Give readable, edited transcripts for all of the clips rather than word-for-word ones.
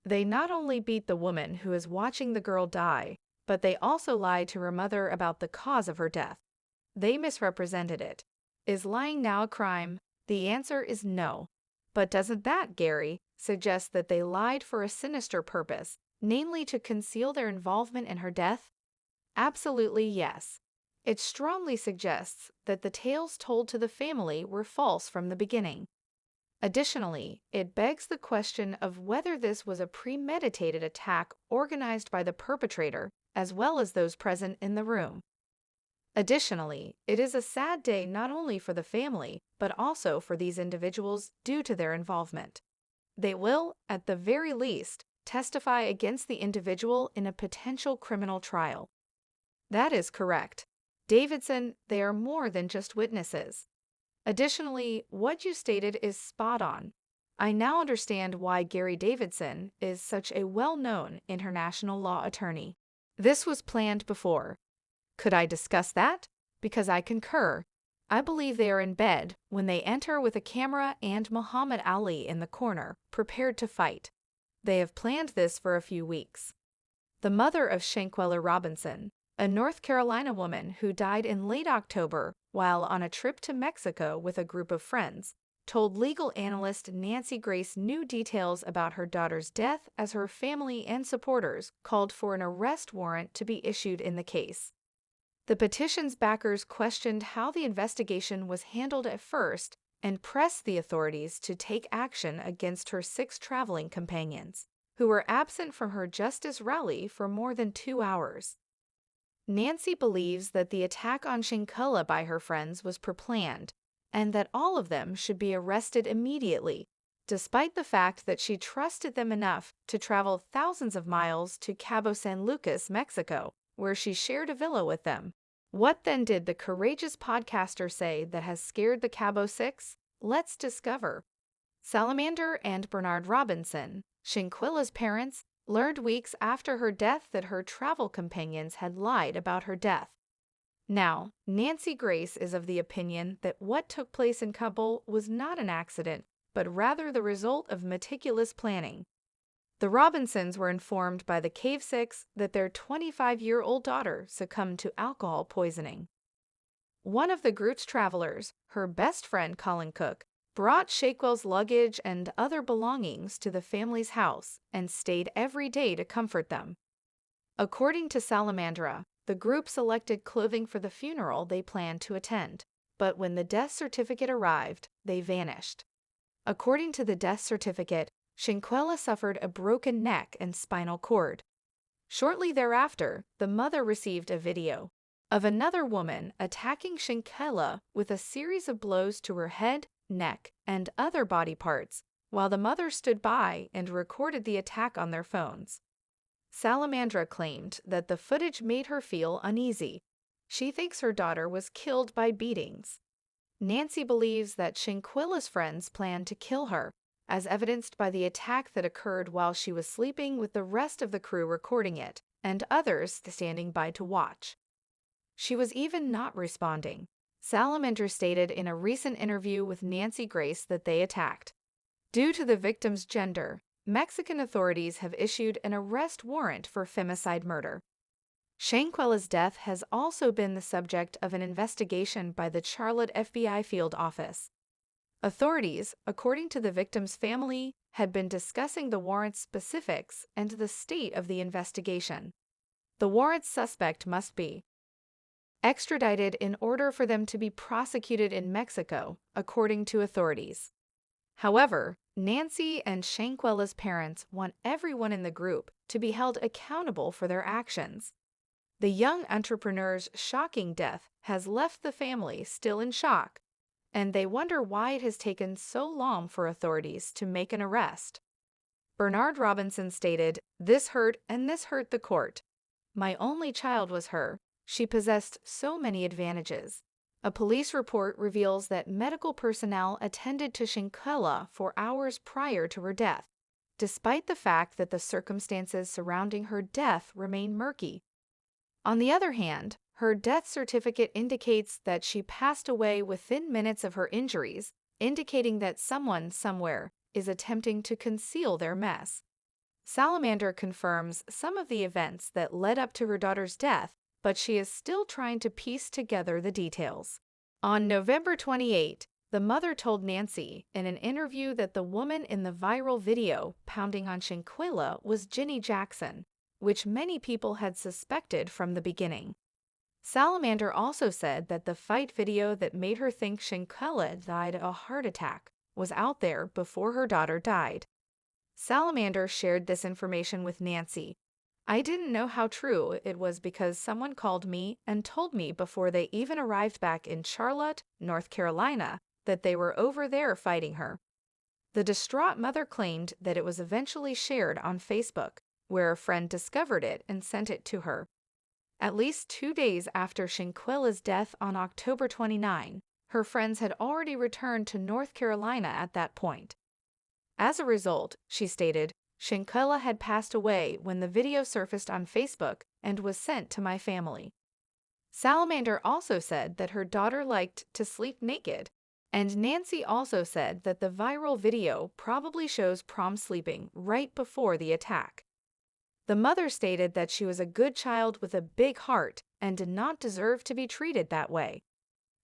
They not only beat the woman who is watching the girl die, but they also lied to her mother about the cause of her death. They misrepresented it. Is lying now a crime? The answer is no. But doesn't that, Gary, suggest that they lied for a sinister purpose, namely to conceal their involvement in her death? Absolutely yes. It strongly suggests that the tales told to the family were false from the beginning. Additionally, it begs the question of whether this was a premeditated attack organized by the perpetrator as well as those present in the room. Additionally, it is a sad day not only for the family, but also for these individuals due to their involvement. They will, at the very least, testify against the individual in a potential criminal trial. That is correct. Davidson, they are more than just witnesses. Additionally, what you stated is spot on. I now understand why Gary Davidson is such a well-known international law attorney. This was planned before. Could I discuss that? Because I concur. I believe they are in bed when they enter with a camera and Muhammad Ali in the corner, prepared to fight. They have planned this for a few weeks. The mother of Shanquella Robinson, a North Carolina woman who died in late October while on a trip to Mexico with a group of friends, told legal analyst Nancy Grace new details about her daughter's death as her family and supporters called for an arrest warrant to be issued in the case. The petition's backers questioned how the investigation was handled at first and pressed the authorities to take action against her 6 traveling companions, who were absent from her justice rally for more than 2 hours. Nancy believes that the attack on Shanquella by her friends was pre-planned, and that all of them should be arrested immediately, despite the fact that she trusted them enough to travel thousands of miles to Cabo San Lucas, Mexico, where she shared a villa with them. What then did the courageous podcaster say that has scared the Cabo Six? Let's discover. Salamander and Bernard Robinson, Shanquella's parents, learned weeks after her death that her travel companions had lied about her death. Now, Nancy Grace is of the opinion that what took place in Kabul was not an accident, but rather the result of meticulous planning. The Robinsons were informed by the Cave Six that their 25-year-old daughter succumbed to alcohol poisoning. One of the group's travelers, her best friend Colin Cook, brought Shanquella's luggage and other belongings to the family's house and stayed every day to comfort them. According to Salamandra, the group selected clothing for the funeral they planned to attend, but when the death certificate arrived, they vanished. According to the death certificate, Shanquella suffered a broken neck and spinal cord. Shortly thereafter, the mother received a video of another woman attacking Shanquella with a series of blows to her head, neck, and other body parts, while the mother stood by and recorded the attack on their phones. Salamandra claimed that the footage made her feel uneasy. She thinks her daughter was killed by beatings. Nancy believes that Shanquella's friends planned to kill her, as evidenced by the attack that occurred while she was sleeping with the rest of the crew recording it, and others standing by to watch. She was even not responding. Salamander stated in a recent interview with Nancy Grace that they attacked. Due to the victim's gender, Mexican authorities have issued an arrest warrant for femicide murder. Shanquella's death has also been the subject of an investigation by the Charlotte FBI field office. Authorities, according to the victim's family, had been discussing the warrant's specifics and the state of the investigation. The warrant's suspect must be extradited in order for them to be prosecuted in Mexico, according to authorities. However, Nancy and Shanquella's parents want everyone in the group to be held accountable for their actions. The young entrepreneur's shocking death has left the family still in shock, and they wonder why it has taken so long for authorities to make an arrest. Bernard Robinson stated, "This hurt and this hurt the court. My only child was her. She possessed so many advantages." A police report reveals that medical personnel attended to Shanquella for hours prior to her death, despite the fact that the circumstances surrounding her death remain murky. On the other hand, her death certificate indicates that she passed away within minutes of her injuries, indicating that someone somewhere is attempting to conceal their mess. Salamander confirms some of the events that led up to her daughter's death, but she is still trying to piece together the details. On November 28, the mother told Nancy in an interview that the woman in the viral video pounding on Shanquella was Ginny Jackson, which many people had suspected from the beginning. Salamander also said that the fight video that made her think Shanquella died of a heart attack was out there before her daughter died. Salamander shared this information with Nancy. I didn't know how true it was because someone called me and told me before they even arrived back in Charlotte, North Carolina, that they were over there fighting her. The distraught mother claimed that it was eventually shared on Facebook, where a friend discovered it and sent it to her. At least 2 days after Shanquella's death on October 29, her friends had already returned to North Carolina at that point. As a result, she stated, Shanquella had passed away when the video surfaced on Facebook and was sent to my family. Salamander also said that her daughter liked to sleep naked, and Nancy also said that the viral video probably shows prom sleeping right before the attack. The mother stated that she was a good child with a big heart and did not deserve to be treated that way.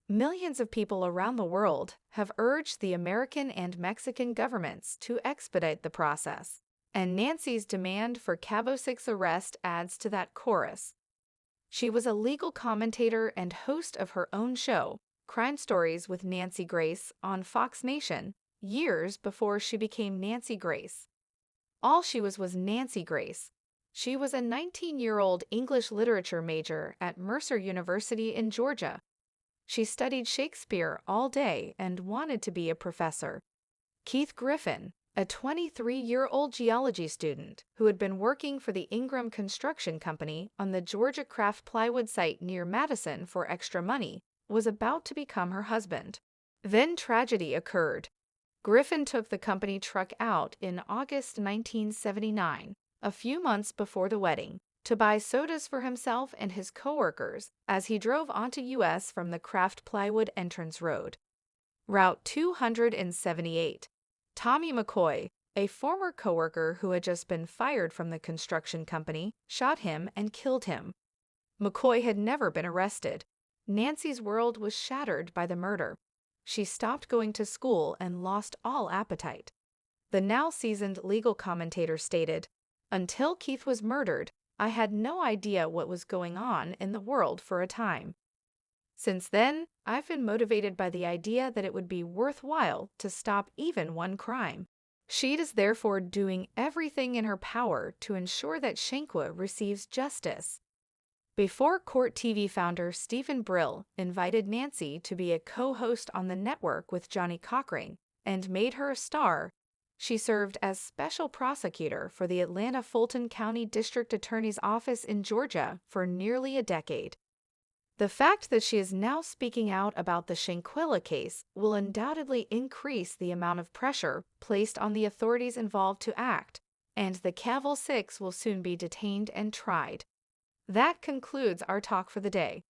Millions of people around the world have urged the American and Mexican governments to expedite the process, and Nancy's demand for Cabo 6's arrest adds to that chorus. She was a legal commentator and host of her own show, Crime Stories with Nancy Grace, on Fox Nation, years before she became Nancy Grace. All she was Nancy Grace. She was a 19-year-old English literature major at Mercer University in Georgia. She studied Shakespeare all day and wanted to be a professor. Keith Griffin, a 23-year-old geology student who had been working for the Ingram Construction Company on the Georgia Craft Plywood site near Madison for extra money, was about to become her husband. Then tragedy occurred. Griffin took the company truck out in August 1979, a few months before the wedding, to buy sodas for himself and his coworkers as he drove onto US from the Craft Plywood entrance road. Route 278. Tommy McCoy, a former coworker who had just been fired from the construction company, shot him and killed him. McCoy had never been arrested. Nancy's world was shattered by the murder. She stopped going to school and lost all appetite. The now seasoned legal commentator stated, "Until Keith was murdered, I had no idea what was going on in the world for a time. Since then, I've been motivated by the idea that it would be worthwhile to stop even one crime. She is therefore doing everything in her power to ensure that Shanquella receives justice." Before Court TV founder Stephen Brill invited Nancy to be a co-host on the network with Johnny Cochran and made her a star, she served as special prosecutor for the Atlanta Fulton County District Attorney's Office in Georgia for nearly a decade. The fact that she is now speaking out about the Shanquella case will undoubtedly increase the amount of pressure placed on the authorities involved to act, and the Cabo 6 will soon be detained and tried. That concludes our talk for the day.